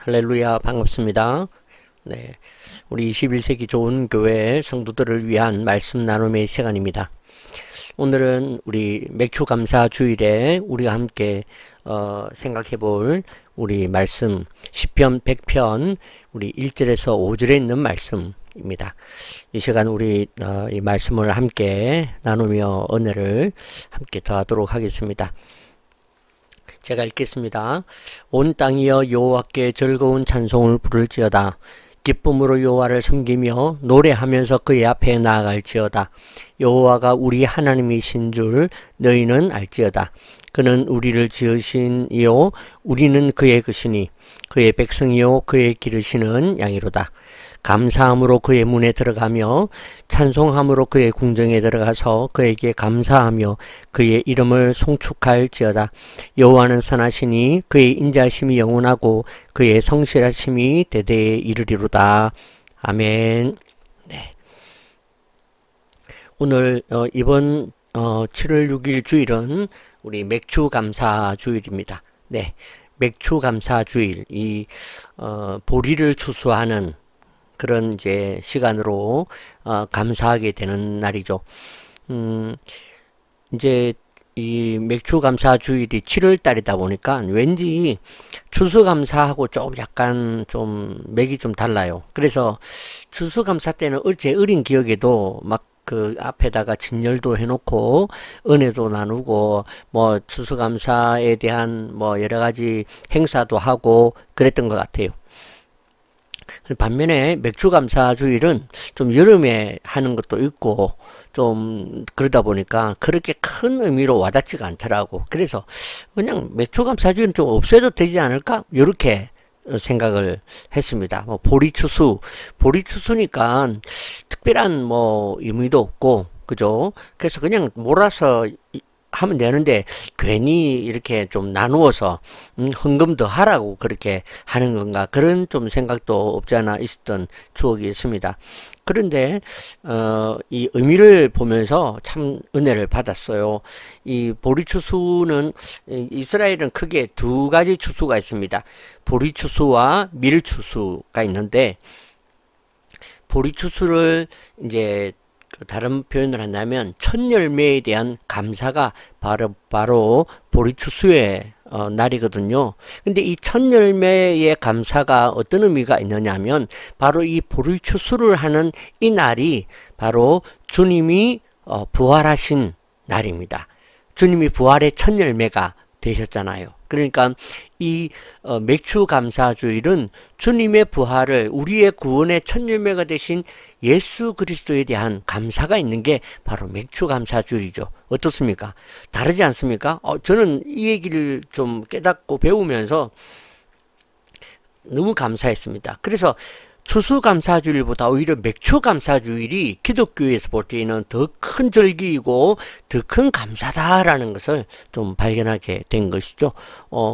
할렐루야, 반갑습니다. 네, 우리 21세기 좋은 교회 성도들을 위한 말씀 나눔의 시간입니다. 오늘은 우리 맥주감사 주일에 우리가 함께 생각해 볼 우리 말씀 시편 100편 우리 1절에서 5절에 있는 말씀입니다. 이 시간 우리 이 말씀을 함께 나누며 은혜를 함께 더하도록 하겠습니다. 제가 읽겠습니다. 온 땅이여 여호와께 즐거운 찬송을 부를지어다. 기쁨으로 여호와를 섬기며 노래하면서 그의 앞에 나아갈지어다. 여호와가 우리 하나님이신 줄 너희는 알지어다. 그는 우리를 지으신 이요 우리는 그의 것이니 그의 백성이요 그의 기르시는 양이로다. 감사함으로 그의 문에 들어가며 찬송함으로 그의 궁정에 들어가서 그에게 감사하며 그의 이름을 송축할지어다. 여호와는 선하시니 그의 인자하심이 영원하고 그의 성실하심이 대대에 이르리로다. 아멘. 네. 오늘 이번 7월 6일 주일은 우리 맥주감사 주일입니다. 네, 맥주감사 주일, 이 보리를 추수하는 그런 이제 시간으로 감사하게 되는 날이죠. 이제 이 맥주감사 주일이 7월 달이다 보니까 왠지 추수감사하고 좀 약간 좀 맥이 좀 달라요. 그래서 추수감사 때는 제 어린 기억에도 막 그 앞에다가 진열도 해놓고 은혜도 나누고 뭐 추수감사에 대한 뭐 여러 가지 행사도 하고 그랬던 것 같아요. 반면에 맥주감사주일은 좀 여름에 하는 것도 있고 좀 그러다 보니까 그렇게 큰 의미로 와닿지가 않더라고. 그래서 그냥 맥주감사주일은 좀 없애도 되지 않을까? 이렇게 생각을 했습니다. 뭐 보리추수니까 특별한 뭐 의미도 없고 그죠? 그래서 그냥 몰아서 하면 되는데 괜히 이렇게 좀 나누어서 헌금 더 하라고 그렇게 하는 건가 그런 좀 생각도 없지 않아 있었던 추억이 있습니다. 그런데 이 의미를 보면서 참 은혜를 받았어요. 이 보리추수는 이스라엘은 크게 두 가지 추수가 있습니다. 보리추수와 밀추수가 있는데 보리추수를 이제 다른 표현을 한다면 첫 열매에 대한 감사가 바로 보리추수의 날이거든요. 근데 이 첫 열매의 감사가 어떤 의미가 있느냐면 바로 이 보리추수를 하는 이 날이 바로 주님이 부활하신 날입니다. 주님이 부활의 첫 열매가 되셨잖아요. 그러니까 이 맥주감사주일은 주님의 부활을 우리의 구원의 첫 열매가 되신 예수 그리스도에 대한 감사가 있는 게 바로 맥주감사주일이죠. 어떻습니까? 다르지 않습니까? 저는 이 얘기를 좀 깨닫고 배우면서 너무 감사했습니다. 그래서 추수감사주일보다 오히려 맥주감사주일이 기독교에서 볼 때는 더 큰 절기이고 더 큰 감사다라는 것을 좀 발견하게 된 것이죠.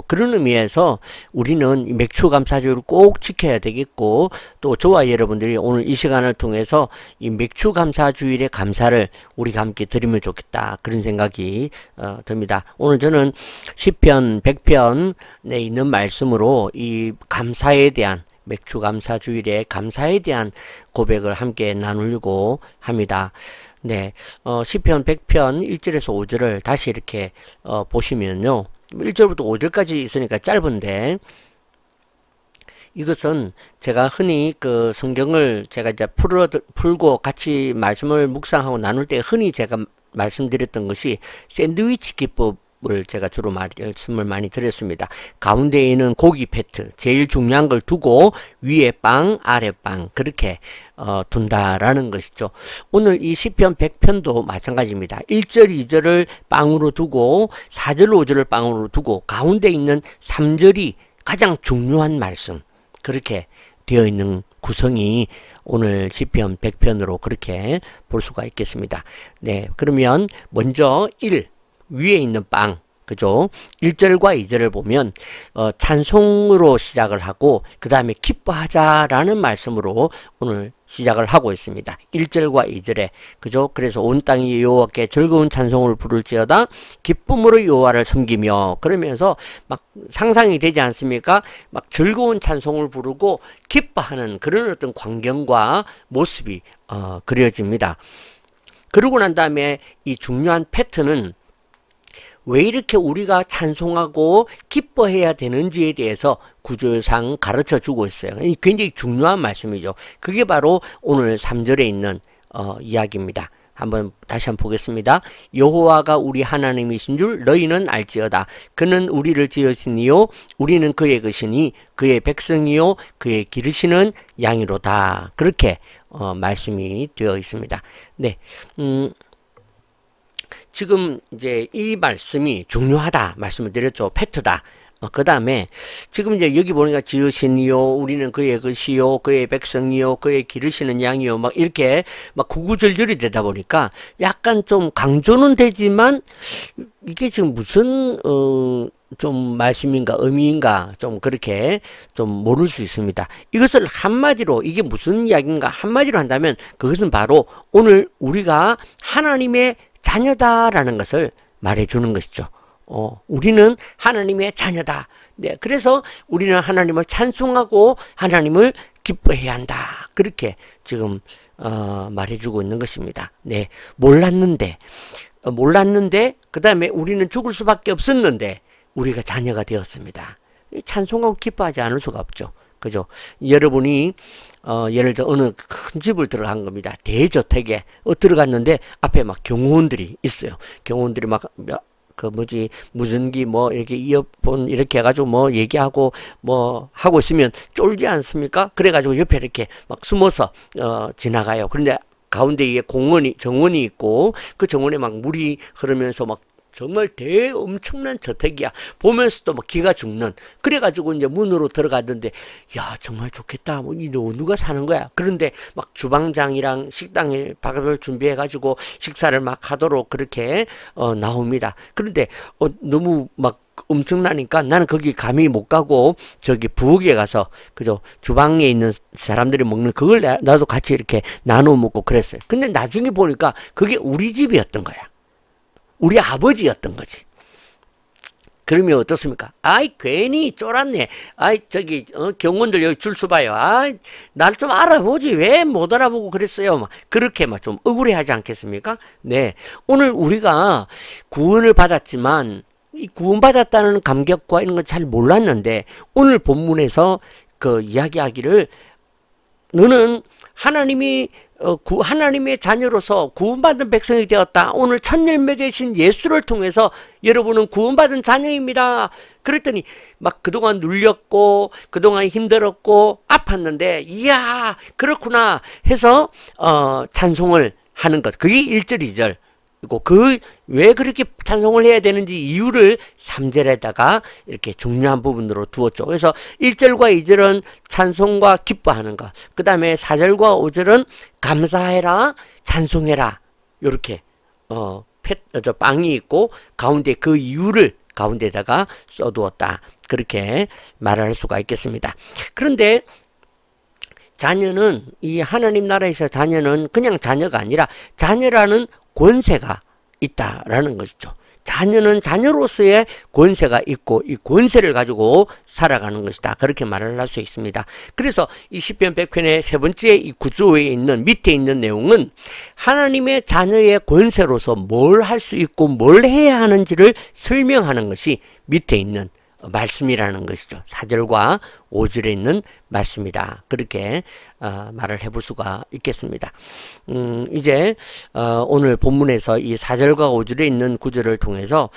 그런 의미에서 우리는 이 맥주감사주일을 꼭 지켜야 되겠고 또 저와 여러분들이 오늘 이 시간을 통해서 이 맥주감사주일의 감사를 우리가 함께 드리면 좋겠다 그런 생각이 듭니다. 오늘 저는 시편 100편에 있는 말씀으로 이 감사에 대한 맥주감사주일의 감사에 대한 고백을 함께 나누려고 합니다. 네, 시편 100편 1절에서 5절을 다시 이렇게 보시면요. 1절부터 5절까지 있으니까 짧은데 이것은 제가 흔히 그 성경을 제가 이제 풀고 같이 말씀을 묵상하고 나눌 때 흔히 제가 말씀드렸던 것이 샌드위치 기법 을 제가 주로 말씀을 많이 드렸습니다. 가운데에 있는 고기 패트 제일 중요한 걸 두고 위에 빵 아래 빵 그렇게 둔다라는 것이죠. 오늘 이 시편 100편도 마찬가지입니다. 1절 2절을 빵으로 두고 4절 5절을 빵으로 두고 가운데 있는 3절이 가장 중요한 말씀 그렇게 되어 있는 구성이 오늘 시편 100편으로 그렇게 볼 수가 있겠습니다. 네, 그러면 먼저 1 위에 있는 빵 그죠? 1절과 2절을 보면 찬송으로 시작을 하고 그 다음에 기뻐하자라는 말씀으로 오늘 시작을 하고 있습니다. 1절과 2절에 그죠? 그래서 온 땅이 여호와께 즐거운 찬송을 부를지어다 기쁨으로 여호와를 섬기며 그러면서 막 상상이 되지 않습니까? 막 즐거운 찬송을 부르고 기뻐하는 그런 어떤 광경과 모습이 그려집니다. 그러고 난 다음에 이 중요한 패턴은 왜 이렇게 우리가 찬송하고 기뻐해야 되는지에 대해서 구조상 가르쳐 주고 있어요. 굉장히 중요한 말씀이죠. 그게 바로 오늘 3절에 있는 이야기입니다. 다시 한번 보겠습니다. 여호와가 우리 하나님이신 줄 너희는 알지어다. 그는 우리를 지으시니요 우리는 그의 것이니 그의 백성이요 그의 기르시는 양이로다. 그렇게 말씀이 되어 있습니다. 네. 지금 이제 이 말씀이 중요하다 말씀을 드렸죠. 팩트다. 그 다음에 지금 이제 여기 보니까 지으시니요 우리는 그의 것이요 그의 백성이요 그의 기르시는 양이요 막 이렇게 막 구구절절이 되다 보니까 약간 좀 강조는 되지만 이게 지금 무슨 좀 말씀인가 의미인가 좀 그렇게 좀 모를 수 있습니다. 이것을 한마디로 이게 무슨 이야기인가 한마디로 한다면 그것은 바로 오늘 우리가 하나님의 자녀다라는 것을 말해주는 것이죠. 우리는 하나님의 자녀다. 네, 그래서 우리는 하나님을 찬송하고 하나님을 기뻐해야 한다. 그렇게 지금 말해주고 있는 것입니다. 네, 몰랐는데 그 다음에 우리는 죽을 수밖에 없었는데 우리가 자녀가 되었습니다. 찬송하고 기뻐하지 않을 수가 없죠. 그죠? 여러분이 예를 들어 어느 큰 집을 들어간 겁니다. 대저택에 들어갔는데 앞에 막 경호원들이 있어요. 경호원들이 막 무전기 이렇게 이어폰 이렇게 해가지고 얘기하고 하고 있으면 쫄지 않습니까? 그래가지고 옆에 이렇게 막 숨어서 지나가요. 그런데 가운데 이게 정원이 있고 그 정원에 막 물이 흐르면서 막 정말 엄청난 저택이야. 보면서도 막 기가 죽는. 그래가지고 이제 문으로 들어갔는데, 야, 정말 좋겠다. 누가 사는 거야. 그런데 막 주방장이랑 식당에 밥을 준비해가지고 식사를 막 하도록 그렇게, 나옵니다. 그런데, 너무 막 엄청나니까 나는 거기 감히 못 가고 저기 부엌에 가서 그죠 주방에 있는 사람들이 먹는 그걸 나도 같이 이렇게 나눠 먹고 그랬어요. 근데 나중에 보니까 그게 우리 집이었던 거야. 우리 아버지였던 거지. 그러면 어떻습니까? 아이, 괜히 쫄았네. 아이, 경원들 여기 줄 서봐요. 아이, 날 좀 알아보지. 왜 못 알아보고 그랬어요? 그렇게 좀 억울해 하지 않겠습니까? 네. 오늘 우리가 구원을 받았지만, 이 구원받았다는 감격과 이런 건 잘 몰랐는데, 오늘 본문에서 그 이야기하기를, 너는 하나님의 자녀로서 구원받은 백성이 되었다. 오늘 첫 열매 되신 예수를 통해서 여러분은 구원받은 자녀입니다. 그랬더니 막 그동안 눌렸고 그동안 힘들었고 아팠는데 이야 그렇구나 해서 찬송을 하는 것. 그게 1절 2절. 그리고 왜 그렇게 찬송을 해야 되는지 이유를 3절에다가 이렇게 중요한 부분으로 두었죠. 그래서 1절과 2절은 찬송과 기뻐하는 것. 그 다음에 4절과 5절은 감사해라, 찬송해라. 요렇게, 빵이 있고, 가운데 그 이유를 가운데다가 써두었다. 그렇게 말을 할 수가 있겠습니다. 그런데 자녀는, 이 하나님 나라에서 자녀는 그냥 자녀가 아니라 자녀라는 권세가 있다라는 것이죠. 자녀는 자녀로서의 권세가 있고 이 권세를 가지고 살아가는 것이다. 그렇게 말을 할 수 있습니다. 그래서 이 시편 100편의 세 번째 이 구조에 있는 밑에 있는 내용은 하나님의 자녀의 권세로서 뭘 할 수 있고 뭘 해야 하는지를 설명하는 것이 밑에 있는 말씀이라는 것이죠. 4절과 5절에 있는 말씀이다. 그렇게 말을 해볼 수가 있겠습니다. 이제 오늘 본문에서 이 4절과 5절에 있는 구절을 통해서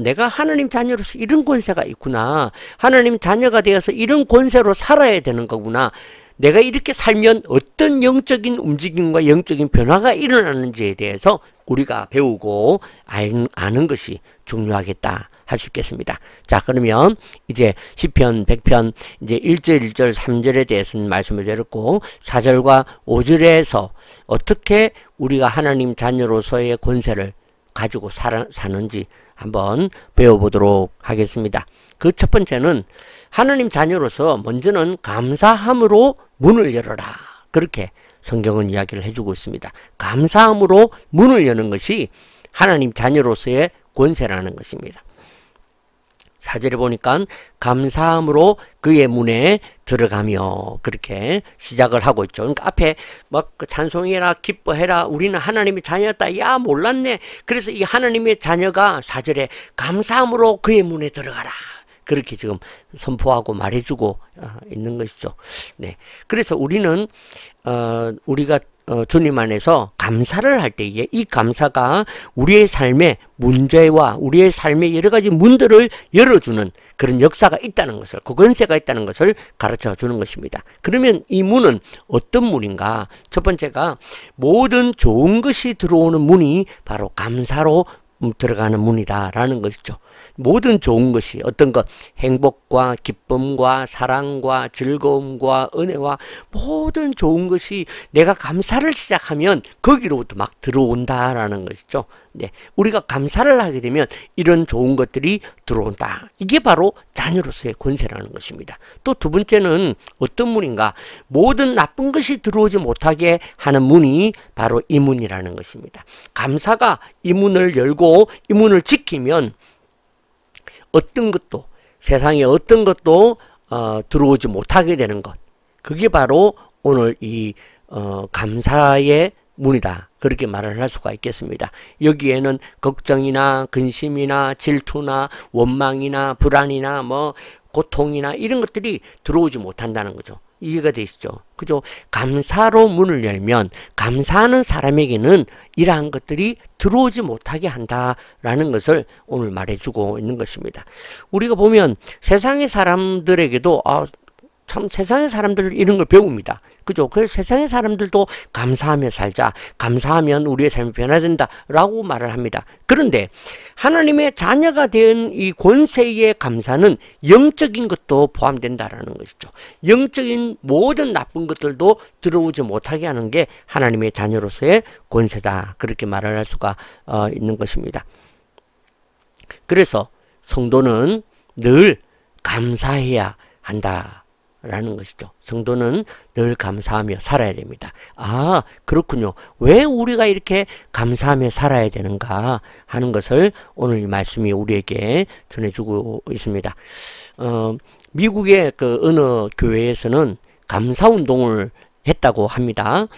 내가 하나님 자녀로서 이런 권세가 있구나. 하나님 자녀가 되어서 이런 권세로 살아야 되는 거구나. 내가 이렇게 살면 어떤 영적인 움직임과 영적인 변화가 일어나는지에 대해서 우리가 배우고 아는 것이 중요하겠다 할 수 있겠습니다. 자, 그러면 이제 시편 100편 이제 1절, 2절, 3절에 대해서는 말씀을 드렸고 4절과 5절에서 어떻게 우리가 하나님 자녀로서의 권세를 가지고 사는지 한번 배워보도록 하겠습니다. 그 첫 번째는 하나님 자녀로서 먼저는 감사함으로 문을 열어라. 그렇게 성경은 이야기를 해주고 있습니다. 감사함으로 문을 여는 것이 하나님 자녀로서의 권세라는 것입니다. 4절에 보니까 감사함으로 그의 문에 들어가며 그렇게 시작을 하고 있죠. 그러니까 앞에 막 찬송해라 기뻐해라 우리는 하나님의 자녀였다. 야 몰랐네. 그래서 이 하나님의 자녀가 4절에 감사함으로 그의 문에 들어가라. 그렇게 지금 선포하고 말해주고 있는 것이죠. 네. 그래서 우리는 우리가 주님 안에서 감사를 할 때에 이 감사가 우리의 삶의 문제와 우리의 삶의 여러 가지 문들을 열어주는 그런 역사가 있다는 것을, 그 권세가 있다는 것을 가르쳐 주는 것입니다. 그러면 이 문은 어떤 문인가? 첫 번째가 모든 좋은 것이 들어오는 문이 바로 감사로 들어가는 문이다라는 것이죠. 모든 좋은 것이 어떤 것, 행복과 기쁨과 사랑과 즐거움과 은혜와 모든 좋은 것이 내가 감사를 시작하면 거기로부터 막 들어온다라는 것이죠. 네, 우리가 감사를 하게 되면 이런 좋은 것들이 들어온다. 이게 바로 자녀로서의 권세라는 것입니다. 또 두 번째는 어떤 문인가? 모든 나쁜 것이 들어오지 못하게 하는 문이 바로 이 문이라는 것입니다. 감사가 이 문을 열고 이 문을 지키면 어떤 것도 세상에 어떤 것도 들어오지 못하게 되는 것, 그게 바로 오늘 이 감사의 문이다. 그렇게 말을 할 수가 있겠습니다. 여기에는 걱정이나 근심이나 질투나 원망이나 불안이나 뭐 고통이나 이런 것들이 들어오지 못한다는 거죠. 이해가 되시죠? 그죠? 감사로 문을 열면 감사하는 사람에게는 이러한 것들이 들어오지 못하게 한다라는 것을 오늘 말해주고 있는 것입니다. 우리가 보면 세상의 사람들에게도 참 세상의 사람들 이런 걸 배웁니다. 그죠? 그래서 세상의 사람들도 감사하며 살자. 감사하면 우리의 삶이 변화된다. 라고 말을 합니다. 그런데 하나님의 자녀가 된 이 권세의 감사는 영적인 것도 포함된다라는 것이죠. 영적인 모든 나쁜 것들도 들어오지 못하게 하는 게 하나님의 자녀로서의 권세다. 그렇게 말을 할 수가 있는 것입니다. 그래서 성도는 늘 감사해야 한다. 라는 것이죠. 성도는 늘 감사하며 살아야 됩니다. 아, 그렇군요. 왜 우리가 이렇게 감사하며 살아야 되는가 하는 것을 오늘 이 말씀이 우리에게 전해주고 있습니다. 미국의 그 어느 교회에서는 감사운동을 했다고 합니다.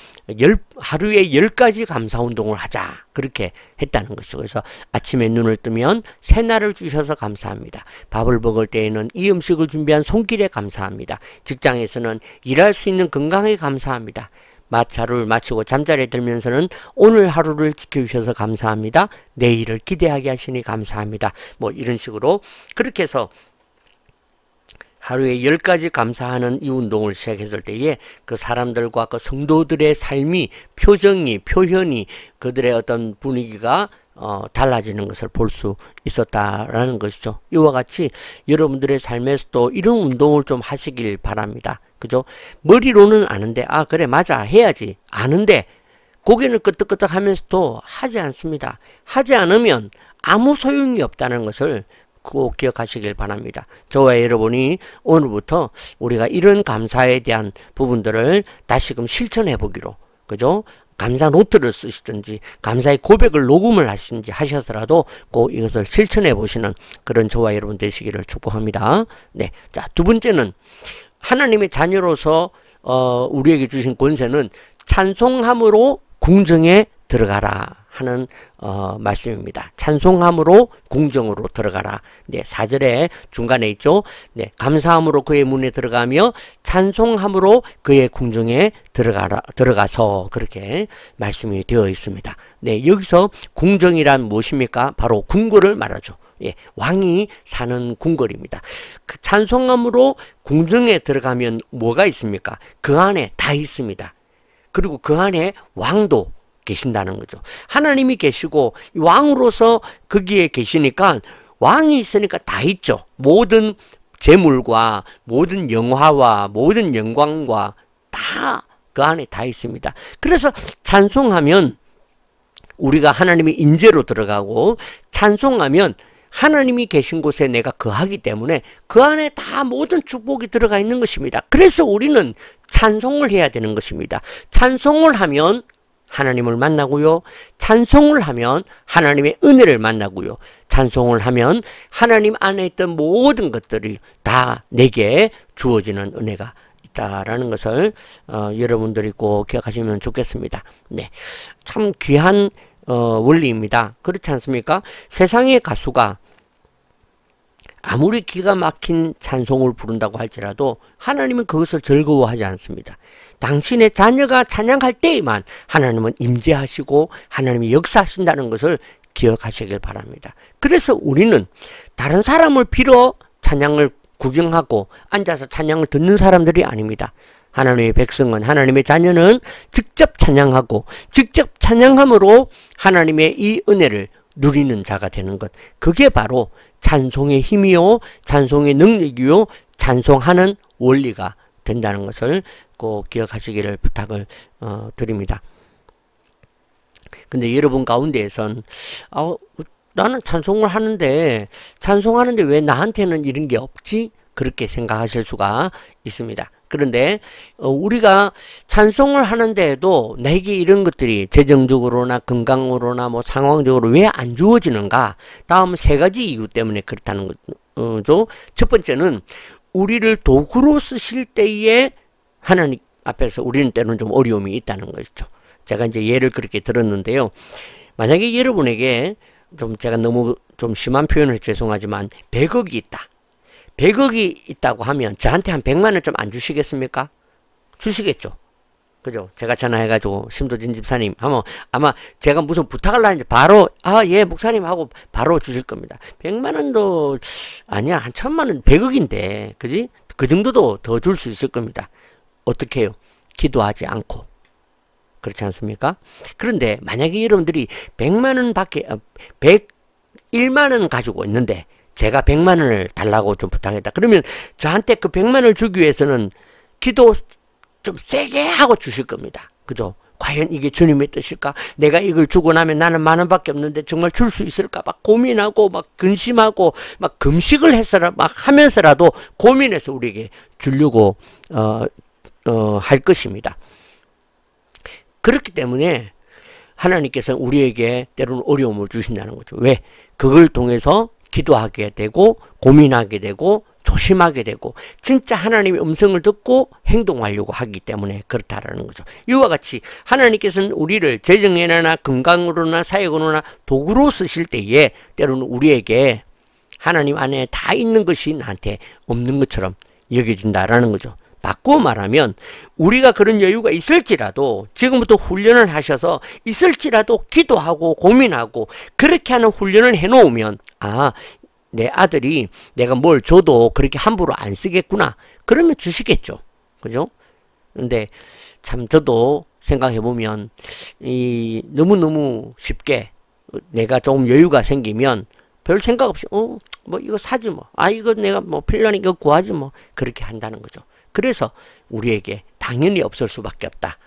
하루에 10가지 감사운동을 하자. 그렇게 했다는 것이죠. 그래서 아침에 눈을 뜨면 새날을 주셔서 감사합니다. 밥을 먹을 때에는 이 음식을 준비한 손길에 감사합니다. 직장에서는 일할 수 있는 건강에 감사합니다. 하루를 마치고 잠자리에 들면서는 오늘 하루를 지켜주셔서 감사합니다. 내일을 기대하게 하시니 감사합니다. 뭐 이런 식으로 그렇게 해서 하루에 10가지 감사하는 이 운동을 시작했을 때에 그 사람들과 그 성도들의 삶이 표현이 그들의 어떤 분위기가 달라지는 것을 볼 수 있었다라는 것이죠. 이와 같이 여러분들의 삶에서도 이런 운동을 좀 하시길 바랍니다. 그죠? 머리로는 아는데 그래 맞아 해야지 아는데 고개를 끄덕끄덕 하면서도 하지 않습니다. 하지 않으면 아무 소용이 없다는 것을 꼭 기억하시길 바랍니다. 저와 여러분이 오늘부터 우리가 이런 감사에 대한 부분들을 다시금 실천해 보기로, 그죠? 감사 노트를 쓰시든지 감사의 고백을 녹음을 하시든지 하셔서라도 꼭 이것을 실천해 보시는 그런 저와 여러분 되시기를 축복합니다. 네, 자, 두 번째는 하나님의 자녀로서 우리에게 주신 권세는 찬송함으로 궁정에 들어가라 하는 말씀입니다. 찬송함으로 궁정으로 들어가라. 네, 4절에 중간에 있죠. 네, 감사함으로 그의 문에 들어가며 찬송함으로 그의 궁정에 들어가서 그렇게 말씀이 되어 있습니다. 네, 여기서 궁정이란 무엇입니까? 바로 궁궐을 말하죠. 예, 왕이 사는 궁궐입니다. 그 찬송함으로 궁정에 들어가면 뭐가 있습니까? 그 안에 다 있습니다. 그리고 그 안에 왕도 계신다는 거죠. 하나님이 계시고 왕으로서 거기에 계시니까 왕이 있으니까 다 있죠. 모든 재물과 모든 영화와 모든 영광과 다 그 안에 다 있습니다. 그래서 찬송하면 우리가 하나님의 임재로 들어가고 찬송하면 하나님이 계신 곳에 내가 거하기 때문에 그 안에 다 모든 축복이 들어가 있는 것입니다. 그래서 우리는 찬송을 해야 되는 것입니다. 찬송을 하면 하나님을 만나고요. 찬송을 하면 하나님의 은혜를 만나고요. 찬송을 하면 하나님 안에 있던 모든 것들이 다 내게 주어지는 은혜가 있다라는 것을 여러분들이 꼭 기억하시면 좋겠습니다. 네, 참 귀한 원리입니다. 그렇지 않습니까? 세상의 가수가 아무리 기가 막힌 찬송을 부른다고 할지라도 하나님은 그것을 즐거워하지 않습니다. 당신의 자녀가 찬양할 때에만 하나님은 임재하시고 하나님이 역사하신다는 것을 기억하시길 바랍니다. 그래서 우리는 다른 사람을 빌어 찬양을 구경하고 앉아서 찬양을 듣는 사람들이 아닙니다. 하나님의 백성은, 하나님의 자녀는 직접 찬양하고 직접 찬양함으로 하나님의 이 은혜를 누리는 자가 되는 것, 그게 바로 찬송의 힘이요 찬송의 능력이요 찬송하는 원리가 된다는 것을 꼭 기억하시기를 부탁을 드립니다. 근데 여러분 가운데에선 나는 찬송하는데 왜 나한테는 이런 게 없지? 그렇게 생각하실 수가 있습니다. 그런데 우리가 찬송을 하는데도 내게 이런 것들이 재정적으로나 건강으로나 뭐 상황적으로 왜 안 주어지는가? 다음 세 가지 이유 때문에 그렇다는 거죠. 첫 번째는 우리를 도구로 쓰실 때에 하나님 앞에서 우리는 때로는 좀 어려움이 있다는 것이죠. 제가 이제 예를 그렇게 들었는데요. 만약에 여러분에게 제가 너무 좀 심한 표현을 죄송하지만 100억이 있다. 100억이 있다고 하면 저한테 한 100만 원 좀 안 주시겠습니까? 주시겠죠. 그죠? 제가 전화해가지고 심도진 집사님 하면 아마 제가 무슨 부탁을 하는지 바로 예 목사님 하고 바로 주실 겁니다. 100만 원도 아니야. 한 1000만 원 100억인데 그지? 그 정도도 더 줄 수 있을 겁니다. 어떻게 해요? 기도하지 않고. 그렇지 않습니까? 그런데 만약에 여러분들이 100만 원 밖에 101만 원 가지고 있는데 제가 100만 원을 달라고 좀 부탁했다. 그러면 저한테 그 100만 원을 주기 위해서는 기도 좀 세게 하고 주실 겁니다. 그죠? 과연 이게 주님의 뜻일까? 내가 이걸 주고 나면 나는 10,000원밖에 없는데 정말 줄 수 있을까? 막 고민하고 막 근심하고 막 금식을 해서라 막 하면서라도 고민해서 우리에게 주려고 할 것입니다. 그렇기 때문에 하나님께서는 우리에게 때로는 어려움을 주신다는 거죠. 왜? 그걸 통해서 기도하게 되고 고민하게 되고 조심하게 되고 진짜 하나님의 음성을 듣고 행동하려고 하기 때문에 그렇다라는 거죠. 이와 같이 하나님께서는 우리를 재정에나 건강으로나 사역으로나 도구로 쓰실 때에 때로는 우리에게 하나님 안에 다 있는 것이 나한테 없는 것처럼 여겨진다라는 거죠. 바꾸어 말하면 우리가 그런 여유가 있을지라도 지금부터 훈련을 하셔서 있을지라도 기도하고 고민하고 그렇게 하는 훈련을 해놓으면 내 아들이 내가 뭘 줘도 그렇게 함부로 안 쓰겠구나. 그러면 주시겠죠. 그죠? 근데 참 저도 생각해보면 너무너무 쉽게 내가 조금 여유가 생기면 별 생각 없이 뭐 이거 사지 뭐. 이거 내가 뭐 필요하니까 이거 구하지 뭐. 그렇게 한다는 거죠. 그래서 우리에게 당연히 없을 수밖에 없다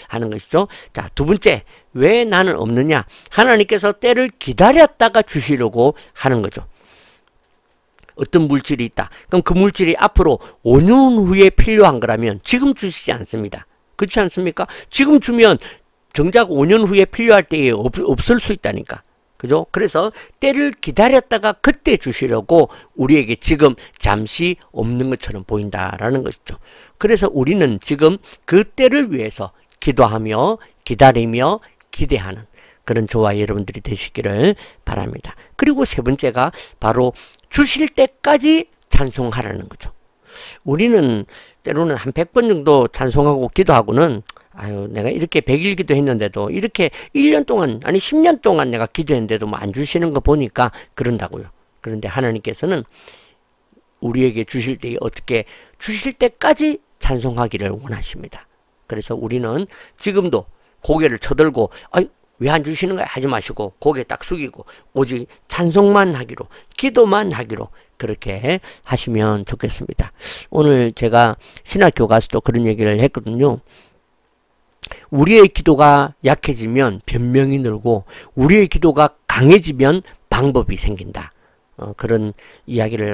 하는 것이죠. 자, 두 번째, 왜 나는 없느냐? 하나님께서 때를 기다렸다가 주시려고 하는 거죠. 어떤 물질이 있다. 그럼 그 물질이 앞으로 5년 후에 필요한 거라면 지금 주시지 않습니다. 그렇지 않습니까? 지금 주면 정작 5년 후에 필요할 때에 없을 수 있다니까. 그죠? 그래서 때를 기다렸다가 그때 주시려고 우리에게 지금 잠시 없는 것처럼 보인다라는 것이죠. 그래서 우리는 지금 그 때를 위해서 기도하며 기다리며 기대하는 그런 저와 여러분들이 되시기를 바랍니다. 그리고 세 번째가 바로 주실 때까지 찬송하라는 거죠. 우리는 때로는 한 100번 정도 찬송하고 기도하고는 내가 이렇게 100일 기도했는데도 이렇게 1년 동안 아니 10년 동안 내가 기도했는데도 뭐 안 주시는 거 보니까 그런다고요. 그런데 하나님께서는 우리에게 주실 때 어떻게 주실 때까지 찬송하기를 원하십니다. 그래서 우리는 지금도 고개를 쳐들고 왜 안 주시는 거야 하지 마시고 고개 딱 숙이고 오직 찬송만 하기로 기도만 하기로 그렇게 하시면 좋겠습니다. 오늘 제가 신학교 가서도 그런 얘기를 했거든요. 우리의 기도가 약해지면 변명이 늘고 우리의 기도가 강해지면 방법이 생긴다. 그런 이야기를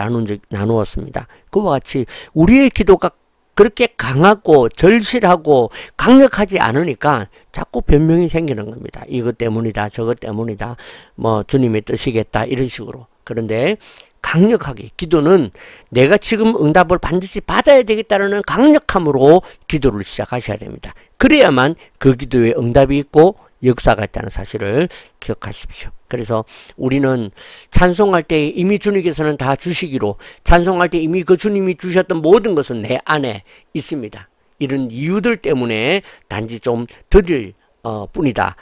나누었습니다. 그와 같이 우리의 기도가 그렇게 강하고 절실하고 강력하지 않으니까 자꾸 변명이 생기는 겁니다. 이것 때문이다, 저것 때문이다, 뭐 주님의 뜻이겠다, 이런 식으로. 그런데 강력하게 기도는 내가 지금 응답을 반드시 받아야 되겠다는 강력함으로 기도를 시작하셔야 됩니다. 그래야만 그 기도에 응답이 있고 역사가 있다는 사실을 기억하십시오. 그래서 우리는 찬송할 때 이미 주님께서는 다 주시기로, 찬송할 때 이미 그 주님이 주셨던 모든 것은 내 안에 있습니다. 이런 이유들 때문에 단지 좀 더딜 뿐이다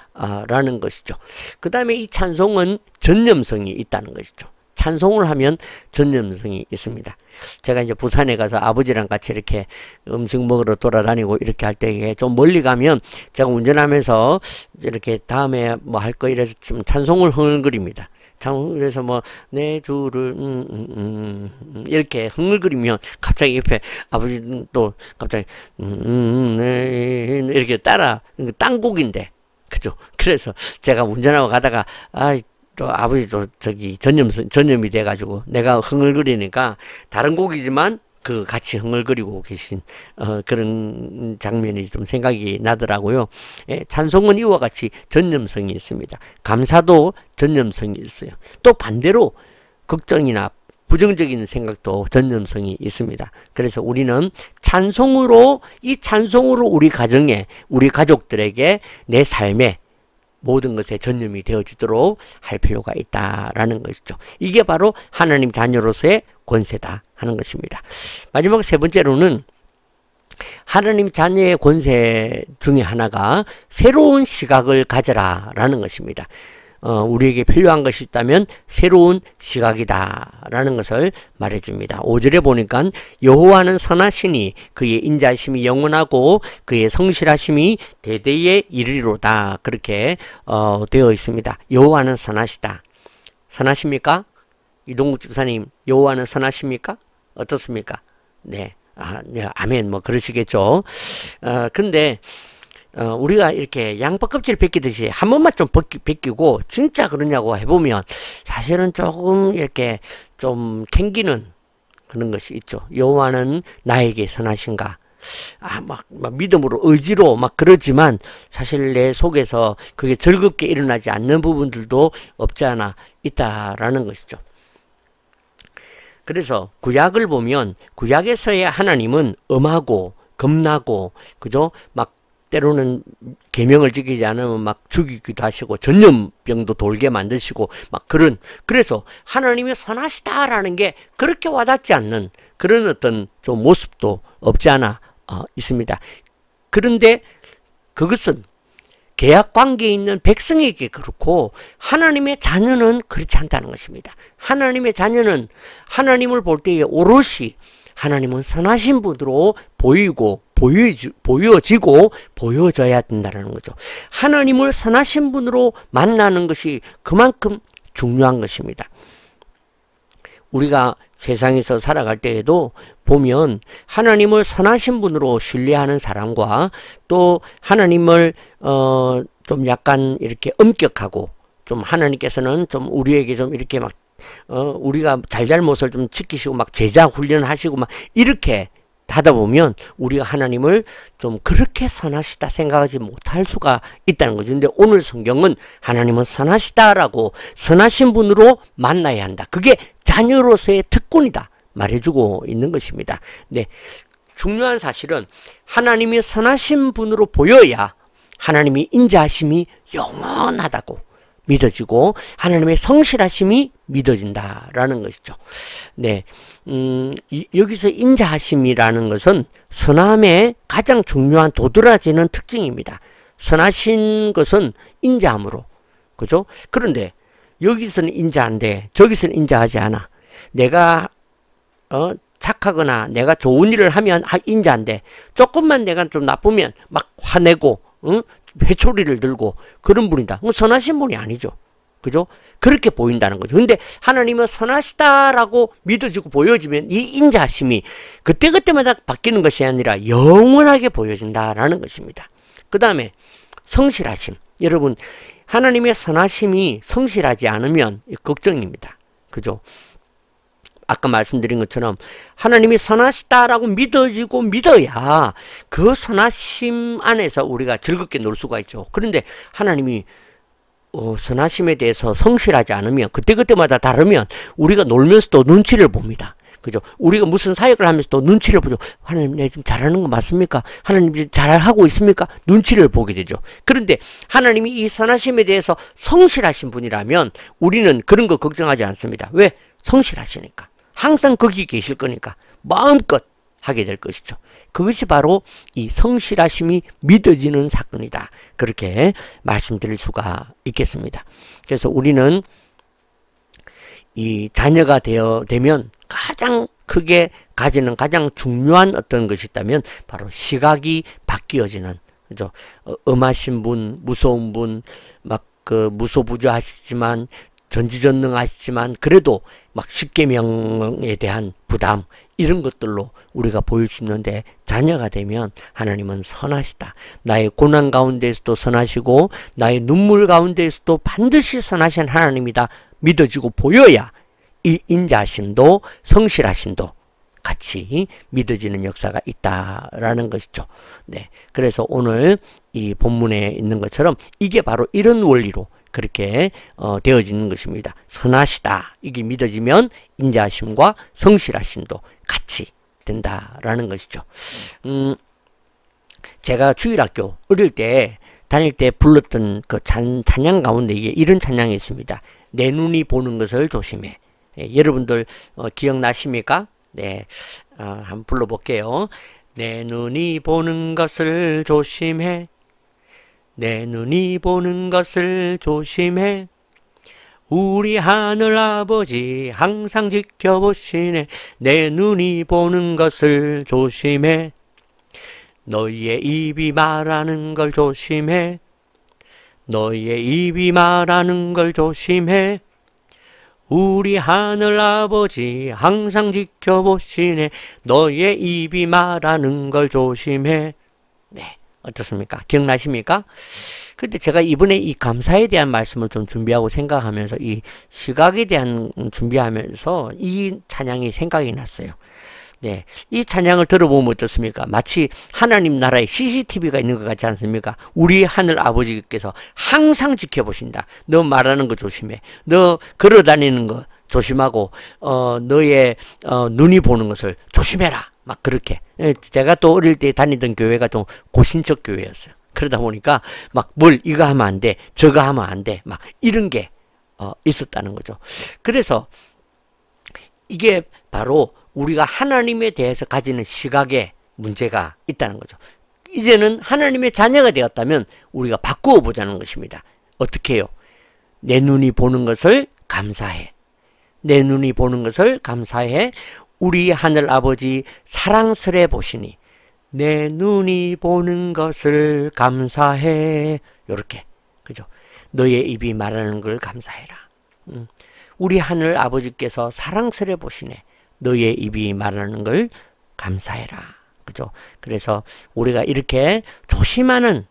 라는 것이죠. 그 다음에 이 찬송은 전념성이 있다는 것이죠. 찬송을 하면 전념성이 있습니다. 제가 이제 부산에 가서 아버지랑 같이 이렇게 음식 먹으러 돌아다니고 이렇게 할 때 좀 멀리 가면 제가 운전하면서 이렇게 다음에 뭐 할 거 이래서 좀 찬송을 흥얼거립니다. 그래서 뭐 내 주를 이렇게 흥얼거리면 갑자기 옆에 아버지는 또 갑자기 이렇게 따라, 딴 곡인데, 그죠? 그래서 제가 운전하고 가다가 또 아버지도 전염이 돼가지고 내가 흥얼거리니까 다른 곡이지만 그 같이 흥얼거리고 계신 그런 장면이 좀 생각이 나더라고요. 찬송은 이와 같이 전념성이 있습니다. 감사도 전념성이 있어요. 또 반대로 걱정이나 부정적인 생각도 전념성이 있습니다. 그래서 우리는 이 찬송으로 우리 가정에, 우리 가족들에게, 내 삶에 모든 것에 전념이 되어지도록 할 필요가 있다라는 것이죠. 이게 바로 하나님 자녀로서의 권세다 하는 것입니다. 마지막 세 번째로는 하나님 자녀의 권세 중에 하나가 새로운 시각을 가져라 라는 것입니다. 우리에게 필요한 것이 있다면 새로운 시각이다 라는 것을 말해줍니다. 5절에 보니까 여호와는 선하시니 그의 인자하심이 영원하고 그의 성실하심이 대대에 이르리로다, 그렇게 되어 있습니다. 여호와는 선하시다. 선하십니까? 이동국 집사님, 여호와는 선하십니까? 어떻습니까? 네. 네, 아멘. 뭐 그러시겠죠. 근데 우리가 이렇게 양파 껍질 벗기듯이 한 번만 좀 벗기고 진짜 그러냐고 해보면 사실은 조금 이렇게 좀 캥기는 그런 것이 있죠. 여호와는 나에게 선하신가? 막 믿음으로, 의지로 막 그러지만 사실 내 속에서 그게 즐겁게 일어나지 않는 부분들도 없지 않아 있다라는 것이죠. 그래서 구약을 보면 구약에서의 하나님은 엄하고 겁나고, 그죠? 막 때로는 계명을 지키지 않으면 막 죽이기도 하시고 전염병도 돌게 만드시고 막 그래서 하나님이 선하시다라는 게 그렇게 와닿지 않는 그런 어떤 좀 모습도 없지 않아 있습니다. 그런데 그것은 계약 관계에 있는 백성에게 그렇고 하나님의 자녀는 그렇지 않다는 것입니다. 하나님의 자녀는 하나님을 볼 때에 오롯이 하나님은 선하신 분으로 보여지고 보여져야 된다는 거죠. 하나님을 선하신 분으로 만나는 것이 그만큼 중요한 것입니다. 우리가 세상에서 살아갈 때에도 보면 하나님을 선하신 분으로 신뢰하는 사람과 또 하나님을 좀 약간 이렇게 엄격하고 좀 하나님께서는 좀 우리에게 좀 이렇게 막 우리가 잘잘못을 좀 지키시고 막 제자 훈련하시고 막 이렇게 하다 보면 우리가 하나님을 좀 그렇게 선하시다 생각하지 못할 수가 있다는 거죠. 근데 오늘 성경은 하나님은 선하시다라고 선하신 분으로 만나야 한다. 그게 자녀로서의 특권이다 말해주고 있는 것입니다. 네, 중요한 사실은 하나님이 선하신 분으로 보여야 하나님이 인자하심이 영원하다고 믿어지고 하나님의 성실하심이 믿어진다라는 것이죠. 네, 여기서 인자하심이라는 것은 선함의 가장 중요한 도드라지는 특징입니다. 선하신 것은 인자함으로, 그죠? 그런데 여기서는 인자한데 저기서는 인자하지 않아. 내가 착하거나 내가 좋은 일을 하면 인자한데 조금만 내가 좀 나쁘면 막 화내고 회초리를 들고 그런 분이다. 선하신 분이 아니죠. 그죠? 그렇게 보인다는 거죠. 근데 하나님은 선하시다라고 믿어지고 보여지면 이 인자하심이 그때그때마다 바뀌는 것이 아니라 영원하게 보여진다라는 것입니다. 그 다음에 성실하심. 여러분, 하나님의 선하심이 성실하지 않으면 걱정입니다. 그죠? 아까 말씀드린 것처럼 하나님이 선하시다라고 믿어지고 믿어야 그 선하심 안에서 우리가 즐겁게 놀 수가 있죠. 그런데 하나님이 선하심에 대해서 성실하지 않으면 그때그때마다 다르면 우리가 놀면서도 눈치를 봅니다. 그죠? 우리가 무슨 사역을 하면서도 눈치를 보죠. 하나님, 내가 지금 잘하는 거 맞습니까? 하나님 지금 잘하고 있습니까? 눈치를 보게 되죠. 그런데 하나님이 이 선하심에 대해서 성실하신 분이라면 우리는 그런 거 걱정하지 않습니다. 왜? 성실하시니까. 항상 거기 계실 거니까 마음껏 하게 될 것이죠. 그것이 바로 이 성실하심이 믿어지는 사건이다. 그렇게 말씀드릴 수가 있겠습니다. 그래서 우리는 이 자녀가 되면 가장 크게 가지는 가장 중요한 어떤 것이 있다면 바로 시각이 바뀌어지는, 그죠? 엄하신 분, 무서운 분, 막 그 무소부조하시지만 전지전능하시지만 그래도 막 십계명에 대한 부담 이런 것들로 우리가 보일 수 있는데 자녀가 되면 하나님은 선하시다. 나의 고난 가운데에서도 선하시고 나의 눈물 가운데에서도 반드시 선하신 하나님이다. 믿어지고 보여야 이 인자심도 성실하심도 같이 믿어지는 역사가 있다라는 것이죠. 네, 그래서 오늘 이 본문에 있는 것처럼 이게 바로 이런 원리로 그렇게 되어지는 것입니다. 선하시다. 이게 믿어지면 인자하심과 성실하심도 같이 된다라는 것이죠. 제가 주일학교 어릴 때 다닐 때 불렀던 그 찬양 가운데 이런 찬양이 있습니다. 내 눈이 보는 것을 조심해. 여러분들 기억나십니까? 네, 한번 불러볼게요. 내 눈이 보는 것을 조심해. 내 눈이 보는 것을 조심해. 우리 하늘 아버지 항상 지켜보시네. 내 눈이 보는 것을 조심해. 너희의 입이 말하는 걸 조심해. 너희의 입이 말하는 걸 조심해. 우리 하늘 아버지 항상 지켜보시네. 너의 입이 말하는 걸 조심해. 네, 어떻습니까? 기억나십니까? 근데 제가 이번에 이 감사에 대한 말씀을 좀 준비하고 생각하면서 이 시각에 대한 준비하면서 이 찬양이 생각이 났어요. 네, 이 찬양을 들어보면 어떻습니까? 마치 하나님 나라에 CCTV가 있는 것 같지 않습니까? 우리 하늘 아버지께서 항상 지켜보신다. 너 말하는 거 조심해. 너 걸어다니는 거 조심하고 너의 눈이 보는 것을 조심해라. 막 그렇게. 제가 또 어릴 때 다니던 교회가 좀 고신적 교회였어요. 그러다 보니까 막 뭘 이거 하면 안 돼. 저거 하면 안 돼. 막 이런 게 있었다는 거죠. 그래서 이게 바로 우리가 하나님에 대해서 가지는 시각에 문제가 있다는 거죠. 이제는 하나님의 자녀가 되었다면 우리가 바꾸어 보자는 것입니다. 어떻게 해요? 내 눈이 보는 것을 감사해. 내 눈이 보는 것을 감사해. 우리 하늘 아버지 사랑스레 보시니 내 눈이 보는 것을 감사해. 요렇게, 그죠? 너의 입이 말하는 걸 감사해라. 우리 하늘 아버지께서 사랑스레 보시네. 너의 입이 말하는 걸 감사해라. 그죠? 그래서 우리가 이렇게 조심하는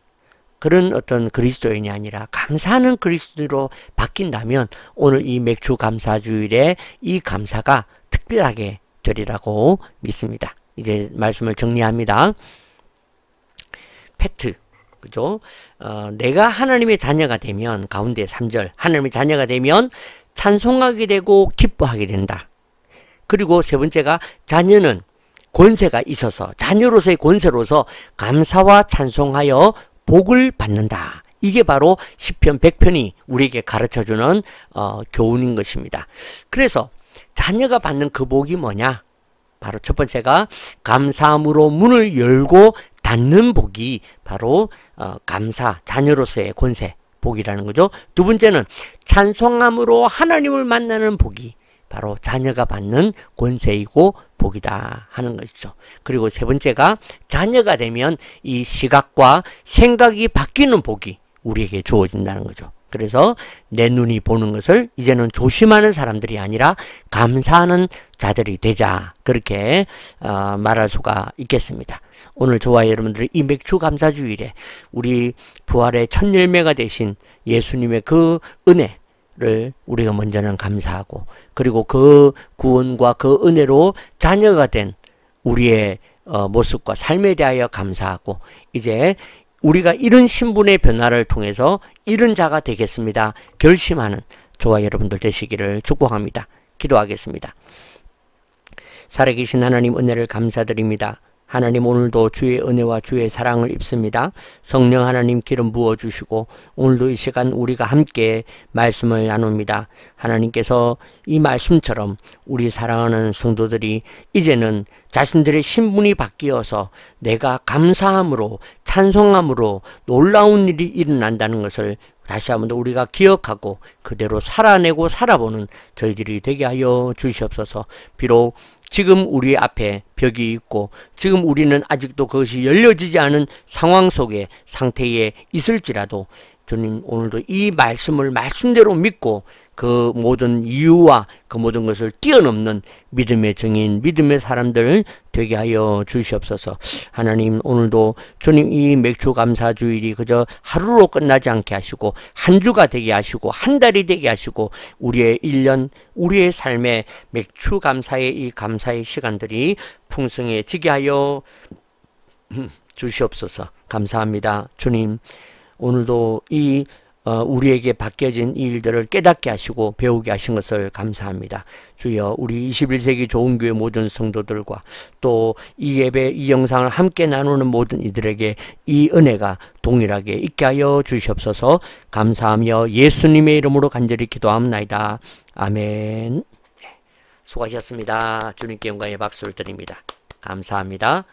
그런 어떤 그리스도인이 아니라 감사하는 그리스도로 바뀐다면 오늘 이 맥주 감사주일에 이 감사가 특별하게 되리라고 믿습니다. 이제 말씀을 정리합니다. 팩트. 그죠? 내가 하나님의 자녀가 되면 가운데 3절 하나님의 자녀가 되면 찬송하게 되고 기뻐하게 된다. 그리고 세 번째가 자녀는 권세가 있어서 자녀로서의 권세로서 감사와 찬송하여 복을 받는다. 이게 바로 시편 100편이 우리에게 가르쳐주는 교훈인 것입니다. 그래서 자녀가 받는 그 복이 뭐냐? 바로 첫 번째가 감사함으로 문을 열고 닫는 복이 바로 감사, 자녀로서의 권세, 복이라는 거죠. 두 번째는 찬송함으로 하나님을 만나는 복이 바로 자녀가 받는 권세이고 복이다 하는 것이죠. 그리고 세 번째가 자녀가 되면 이 시각과 생각이 바뀌는 복이 우리에게 주어진다는 거죠. 그래서 내 눈이 보는 것을 이제는 조심하는 사람들이 아니라 감사하는 자들이 되자. 그렇게 말할 수가 있겠습니다. 오늘 저와 여러분들이 이 맥주 감사주일에 우리 부활의 첫 열매가 되신 예수님의 그 은혜, 우리가 먼저는 감사하고, 그리고 그 구원과 그 은혜로 자녀가 된 우리의 모습과 삶에 대하여 감사하고, 이제 우리가 이런 신분의 변화를 통해서 이런 자가 되겠습니다 결심하는 저와 여러분들 되시기를 축복합니다. 기도하겠습니다. 살아계신 하나님, 은혜를 감사드립니다. 하나님, 오늘도 주의 은혜와 주의 사랑을 입습니다. 성령 하나님 기름 부어주시고 오늘도 이 시간 우리가 함께 말씀을 나눕니다. 하나님께서 이 말씀처럼 우리 사랑하는 성도들이 이제는 자신들의 신분이 바뀌어서 내가 감사함으로 찬송함으로 놀라운 일이 일어난다는 것을 다시 한번 더 우리가 기억하고 그대로 살아내고 살아보는 저희들이 되게 하여 주시옵소서. 비록 지금 우리 앞에 벽이 있고 지금 우리는 아직도 그것이 열려지지 않은 상황 속에 상태에 있을지라도 주님, 오늘도 이 말씀을 말씀대로 믿고 그 모든 이유와 그 모든 것을 뛰어넘는 믿음의 증인, 믿음의 사람들 되게 하여 주시옵소서. 하나님, 오늘도 주님 이 맥주 감사 주일이 그저 하루로 끝나지 않게 하시고 한 주가 되게 하시고 한 달이 되게 하시고 우리의 1년, 우리의 삶에 맥주 감사의 이 감사의 시간들이 풍성해지게 하여 주시옵소서. 감사합니다. 주님, 오늘도 이 우리에게 바뀌어진 일들을 깨닫게 하시고 배우게 하신 것을 감사합니다. 주여, 우리 21세기 좋은교회 모든 성도들과 또 이 예배, 이 영상을 함께 나누는 모든 이들에게 이 은혜가 동일하게 있게 하여 주시옵소서. 감사하며 예수님의 이름으로 간절히 기도합나이다. 아멘. 수고하셨습니다. 주님께 영광의 박수를 드립니다. 감사합니다.